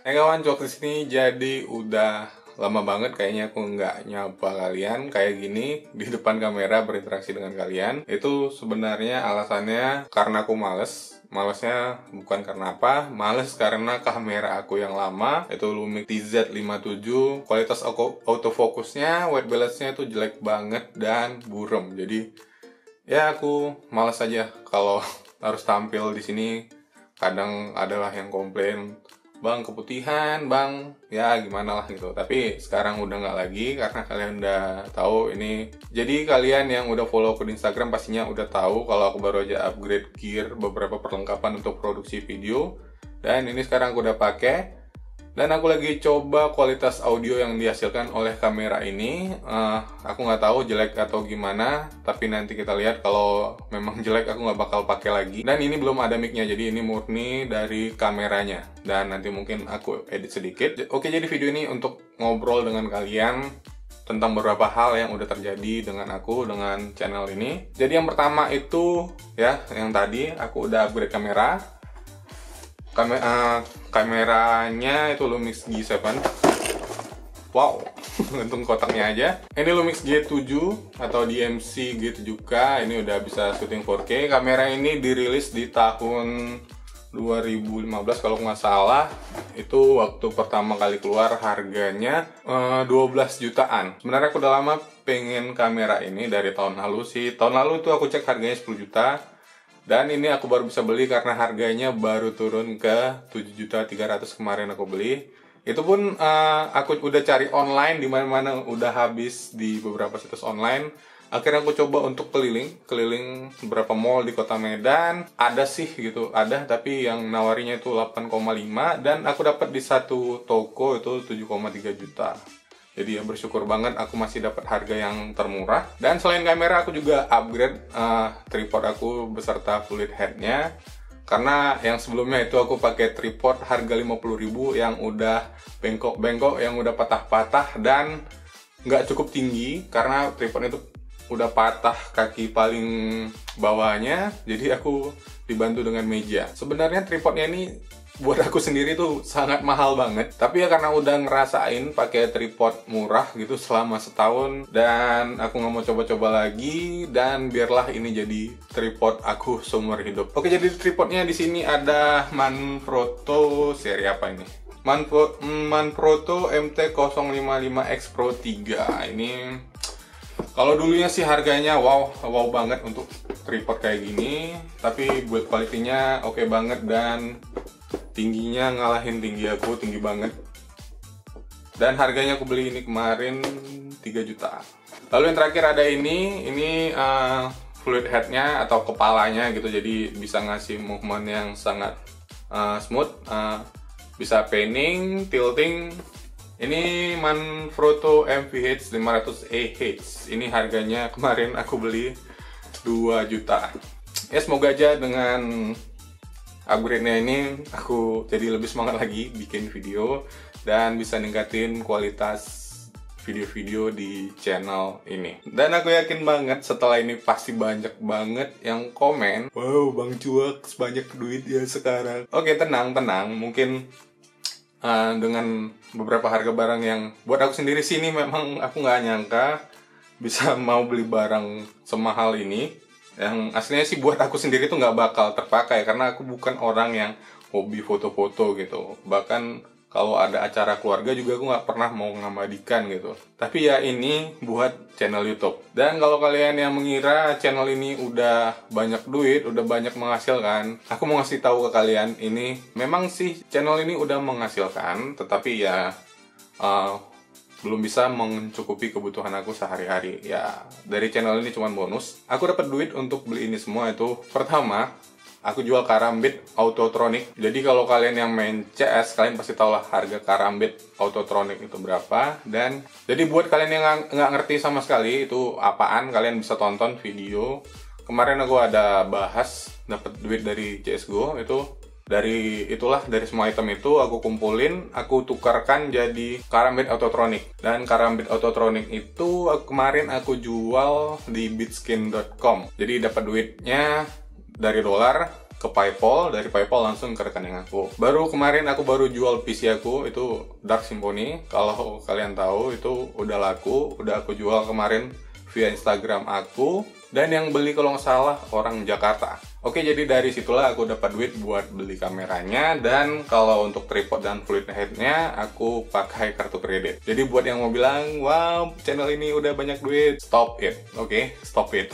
Kawan, cuak di sini. Jadi udah lama banget kayaknya aku nggak nyapa kalian kayak gini di depan kamera berinteraksi dengan kalian. Itu sebenarnya alasannya karena aku males. Malesnya bukan karena apa, males karena kamera aku yang lama, itu Lumix TZ57. Kualitas autofocusnya, white balance-nya itu jelek banget dan buram. Jadi ya aku males aja kalau harus tampil di sini. Kadang adalah yang komplain, "Bang, keputihan, Bang." Ya gimana lah gitu. Tapi sekarang udah nggak lagi karena kalian udah tahu ini. Jadi kalian yang udah follow aku di Instagram pastinya udah tahu kalau aku baru aja upgrade gear beberapa perlengkapan untuk produksi video. Dan ini sekarang aku udah pakai. Dan aku lagi coba kualitas audio yang dihasilkan oleh kamera ini. Aku nggak tahu jelek atau gimana, tapi nanti kita lihat. Kalau memang jelek aku nggak bakal pakai lagi. Dan ini belum ada mic-nya, jadi ini murni dari kameranya. Dan nanti mungkin aku edit sedikit. Oke, jadi video ini untuk ngobrol dengan kalian tentang beberapa hal yang udah terjadi dengan aku, dengan channel ini. Jadi yang pertama itu ya, yang tadi aku udah upgrade kamera. Kameranya itu Lumix G7. Wow, untung kotaknya aja. Ini Lumix G7 atau DMC G7K. Ini udah bisa syuting 4K. Kamera ini dirilis di tahun 2015 kalau nggak salah. Itu waktu pertama kali keluar harganya 12 jutaan. Sebenarnya aku udah lama pengen kamera ini dari tahun lalu sih. Tahun lalu itu aku cek harganya 10 juta. Dan ini aku baru bisa beli karena harganya baru turun ke 7.300.000 kemarin aku beli. Itu pun aku udah cari online di mana-mana, udah habis di beberapa situs online. Akhirnya aku coba untuk keliling beberapa mall di Kota Medan. Ada sih gitu, ada, tapi yang nawarinya itu 8,5 dan aku dapat di satu toko itu 7,3 juta. Jadi ya bersyukur banget aku masih dapat harga yang termurah. Dan selain kamera aku juga upgrade tripod aku beserta fluid headnya. Karena yang sebelumnya itu aku pakai tripod harga 50.000 yang udah bengkok-bengkok, yang udah patah-patah dan nggak cukup tinggi. Karena tripod itu udah patah kaki paling bawahnya. Jadi aku dibantu dengan meja. Sebenarnya tripodnya ini buat aku sendiri tuh sangat mahal banget, tapi ya karena udah ngerasain pakai tripod murah gitu selama setahun dan aku nggak mau coba-coba lagi, dan biarlah ini jadi tripod aku seumur hidup. Oke, jadi tripodnya di sini ada Manfrotto seri apa ini? Manfrotto MT055X Pro 3. Ini kalau dulunya sih harganya wow banget untuk tripod kayak gini, tapi build quality-nya oke banget dan tingginya ngalahin tinggi aku, tinggi banget. Dan harganya aku beli ini kemarin 3 juta. Lalu yang terakhir ada ini fluid headnya atau kepalanya gitu, jadi bisa ngasih movement yang sangat smooth, bisa panning, tilting. Ini Manfrotto MVH 500AH. Ini harganya kemarin aku beli 2 juta. Ya semoga aja dengan upgrade-nya ini aku jadi lebih semangat lagi bikin video dan bisa ningkatin kualitas video-video di channel ini. Dan aku yakin banget setelah ini pasti banyak banget yang komen, "Wow, Bang Cuak banyak duit ya sekarang." Oke, tenang. Mungkin dengan beberapa harga barang yang buat aku sendiri sih ini memang aku nggak nyangka bisa mau beli barang semahal ini. Yang aslinya sih buat aku sendiri tuh nggak bakal terpakai karena aku bukan orang yang hobi foto-foto gitu. Bahkan kalau ada acara keluarga juga aku nggak pernah mau ngabadikan gitu. Tapi ya ini buat channel YouTube. Dan kalau kalian yang mengira channel ini udah banyak duit, udah banyak menghasilkan, aku mau ngasih tahu ke kalian, ini memang sih channel ini udah menghasilkan, tetapi ya belum bisa mencukupi kebutuhan aku sehari-hari. Ya, dari channel ini cuma bonus. Aku dapat duit untuk beli ini semua itu. Pertama, aku jual Karambit Autotronic. Jadi kalau kalian yang main CS, kalian pasti tahu lah harga Karambit Autotronic itu berapa. Dan jadi buat kalian yang nggak ngerti sama sekali itu apaan, kalian bisa tonton video. Kemarin aku ada bahas dapat duit dari CSGO itu. Dari semua item itu aku kumpulin, aku tukarkan jadi Karambit Autotronic. Dan Karambit Autotronic itu kemarin aku jual di bitskin.com. Jadi dapat duitnya dari dolar ke PayPal, dari PayPal langsung ke rekening aku. Baru kemarin aku baru jual PC aku, itu Dark Symphony. Kalau kalian tahu itu udah laku, udah aku jual kemarin via Instagram aku. Dan yang beli kalau nggak salah orang Jakarta. Oke, jadi dari situlah aku dapat duit buat beli kameranya. Dan kalau untuk tripod dan fluid headnya aku pakai kartu kredit. Jadi buat yang mau bilang, wow channel ini udah banyak duit, stop it. Oke, stop it.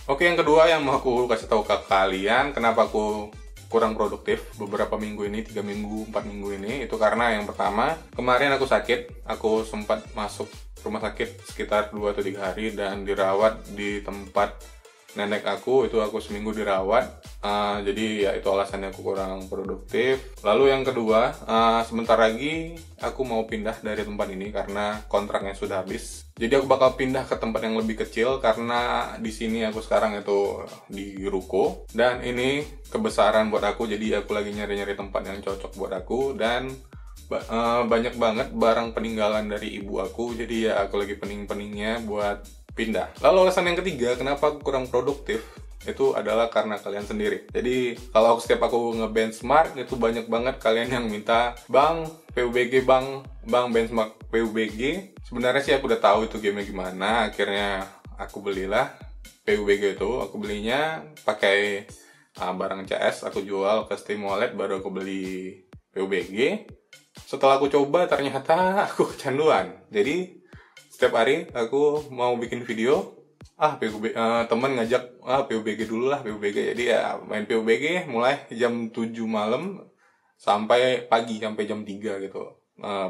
Oke, yang kedua yang mau aku kasih tahu ke kalian, kenapa aku kurang produktif beberapa minggu ini, 3 minggu, 4 minggu ini, itu karena yang pertama, kemarin aku sakit, aku sempat masuk rumah sakit sekitar 2 atau 3 hari dan dirawat di tempat nenek aku, itu aku seminggu dirawat. Jadi ya itu alasannya aku kurang produktif. Lalu yang kedua, sebentar lagi aku mau pindah dari tempat ini karena kontraknya sudah habis. Jadi aku bakal pindah ke tempat yang lebih kecil karena di sini aku sekarang itu di ruko dan ini kebesaran buat aku. Jadi aku lagi nyari-nyari tempat yang cocok buat aku dan banyak banget barang peninggalan dari ibu aku. Jadi ya aku lagi pening-peningnya buat pindah. Lalu alasan yang ketiga kenapa aku kurang produktif itu adalah karena kalian sendiri. Jadi kalau setiap aku nge-benchmark itu banyak banget kalian yang minta, "Bang, PUBG bang benchmark PUBG." Sebenarnya sih aku udah tahu itu gamenya gimana. Akhirnya aku belilah PUBG itu. Aku belinya pakai barang CS, aku jual ke Steam Wallet, baru aku beli PUBG. Setelah aku coba ternyata aku kecanduan. Jadi setiap hari aku mau bikin video, temen ngajak, PUBG dulu lah, PUBG. Jadi ya main PUBG mulai jam 7 malam sampai pagi, sampai jam 3 gitu.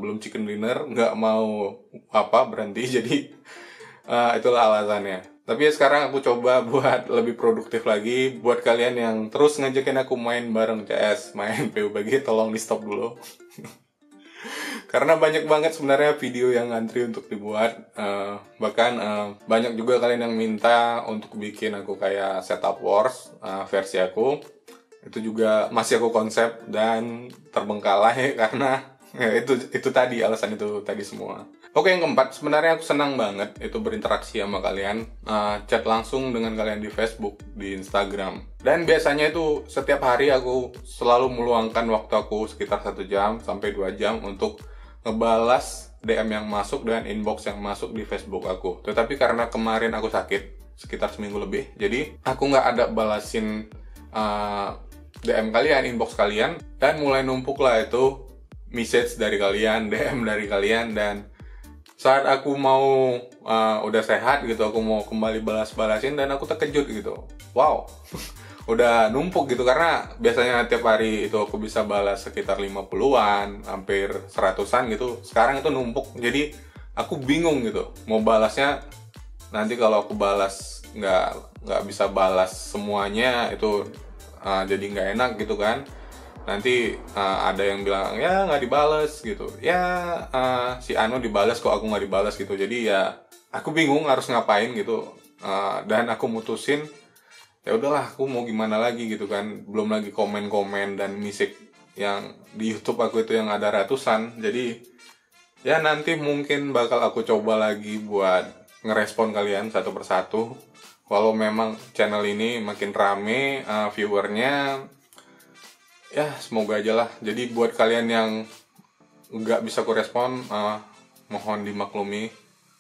Belum chicken dinner, nggak mau berhenti. Jadi itulah alasannya. Tapi ya sekarang aku coba buat lebih produktif lagi. Buat kalian yang terus ngajakin aku main bareng CS, main PUBG, tolong di stop dulu. Karena banyak banget sebenarnya video yang ngantri untuk dibuat. Bahkan banyak juga kalian yang minta untuk bikin aku kayak setup wars versi aku. Itu juga masih aku konsep dan terbengkalai karena ya, itu tadi alasan itu tadi semua. Oke, yang keempat, sebenarnya aku senang banget itu berinteraksi sama kalian, chat langsung dengan kalian di Facebook, di Instagram. Dan biasanya itu setiap hari aku selalu meluangkan waktu aku sekitar 1 jam sampai 2 jam untuk ngebalas DM yang masuk dan inbox yang masuk di Facebook aku. Tetapi karena kemarin aku sakit sekitar seminggu lebih, jadi aku nggak ada balasin DM kalian, inbox kalian, dan mulai numpuk lah itu message dari kalian, DM dari kalian. Dan saat aku mau udah sehat gitu, aku mau kembali balas-balasin dan aku terkejut gitu. Wow, udah numpuk gitu, karena biasanya tiap hari itu aku bisa balas sekitar 50-an, hampir 100-an gitu. Sekarang itu numpuk, jadi aku bingung gitu mau balasnya. Nanti kalau aku balas nggak bisa balas semuanya itu jadi nggak enak gitu kan. Nanti ada yang bilang ya nggak dibales gitu, ya si Anu dibales kok aku nggak dibales gitu. Jadi ya aku bingung harus ngapain gitu. Dan aku mutusin ya udahlah, aku mau gimana lagi gitu kan. Belum lagi komen-komen dan musik yang di YouTube aku itu yang ada ratusan. Jadi ya nanti mungkin bakal aku coba lagi buat ngerespon kalian satu persatu. Kalau memang channel ini makin rame viewernya, ya semoga aja lah. Jadi buat kalian yang nggak bisa aku respon, mohon dimaklumi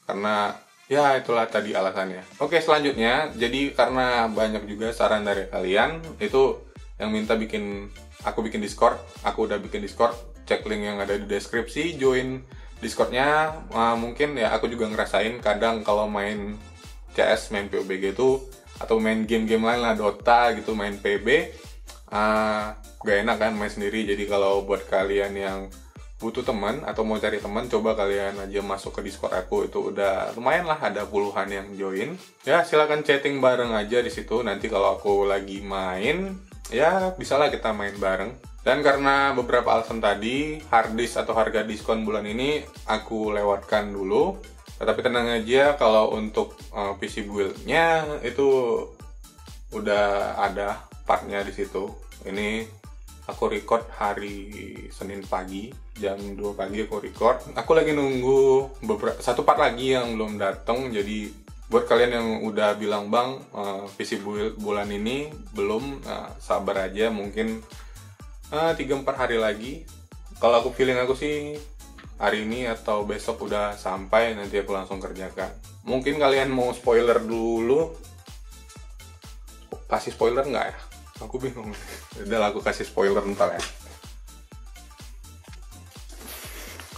karena ya itulah tadi alasannya. Oke, selanjutnya, jadi karena banyak juga saran dari kalian itu yang minta aku bikin Discord. Aku udah bikin Discord, cek link yang ada di deskripsi, join Discordnya. Mungkin ya aku juga ngerasain kadang kalau main CS, main PUBG itu, atau main game-game lain lah, Dota gitu, main PB, gak enak kan main sendiri. Jadi kalau buat kalian yang butuh teman atau mau cari teman, coba kalian aja masuk ke Discord aku. Itu udah lumayan lah, ada puluhan yang join. Ya silakan chatting bareng aja di situ. Nanti kalau aku lagi main, ya bisalah kita main bareng. Dan karena beberapa alasan tadi, harddisk atau harga diskon bulan ini aku lewatkan dulu. Tapi tenang aja, kalau untuk PC build-nya itu udah ada partnya di situ. Ini aku record hari Senin pagi, jam 2 pagi aku record. Aku lagi nunggu satu part lagi yang belum datang, jadi Buat kalian yang udah bilang bang, PC bulan ini belum, sabar aja, mungkin 3-4 hari lagi. Kalau aku feeling aku sih hari ini atau besok udah sampai, nanti aku langsung kerjakan. Mungkin kalian mau spoiler dulu. Kasih spoiler nggak ya? Aku bingung. Udah aku kasih spoiler ntar ya.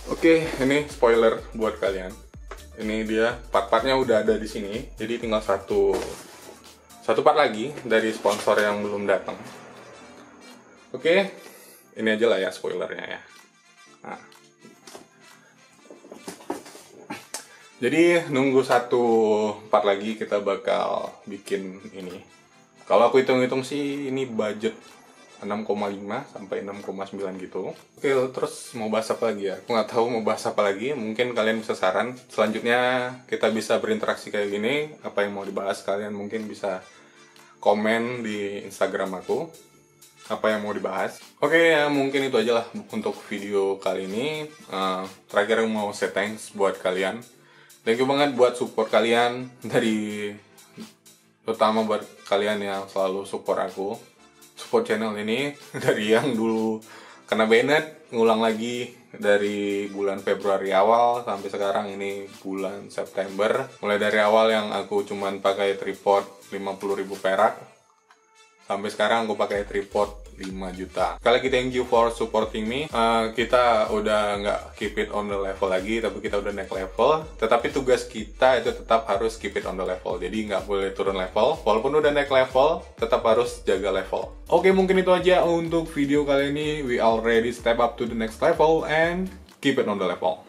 Oke, ini spoiler buat kalian. Ini dia, part-partnya udah ada di sini. Jadi tinggal satu part lagi dari sponsor yang belum datang. Oke, ini aja lah ya spoilernya ya. Nah. Jadi nunggu satu part lagi kita bakal bikin ini. Kalau aku hitung-hitung sih ini budget 6,5 sampai 6,9 gitu. Oke, terus mau bahas apa lagi ya? Aku nggak tahu mau bahas apa lagi. Mungkin kalian bisa saran. Selanjutnya kita bisa berinteraksi kayak gini. Apa yang mau dibahas kalian mungkin bisa komen di Instagram aku. Apa yang mau dibahas. Oke, ya mungkin itu aja lah untuk video kali ini. Terakhir aku mau say thanks buat kalian. Thank you banget buat support kalian, terutama buat kalian yang selalu support aku, support channel ini dari yang dulu kena banned, ngulang lagi dari bulan Februari awal sampai sekarang ini bulan September. Mulai dari awal yang aku cuman pakai tripod 50.000 perak, sampai sekarang aku pakai tripod 5 juta. Sekali lagi thank you for supporting me. Kita udah nggak keep it on the level lagi, tapi kita udah naik level. Tetapi tugas kita itu tetap harus keep it on the level. Jadi nggak boleh turun level. Walaupun udah naik level, tetap harus jaga level. Oke, mungkin itu aja untuk video kali ini. We already step up to the next level and keep it on the level.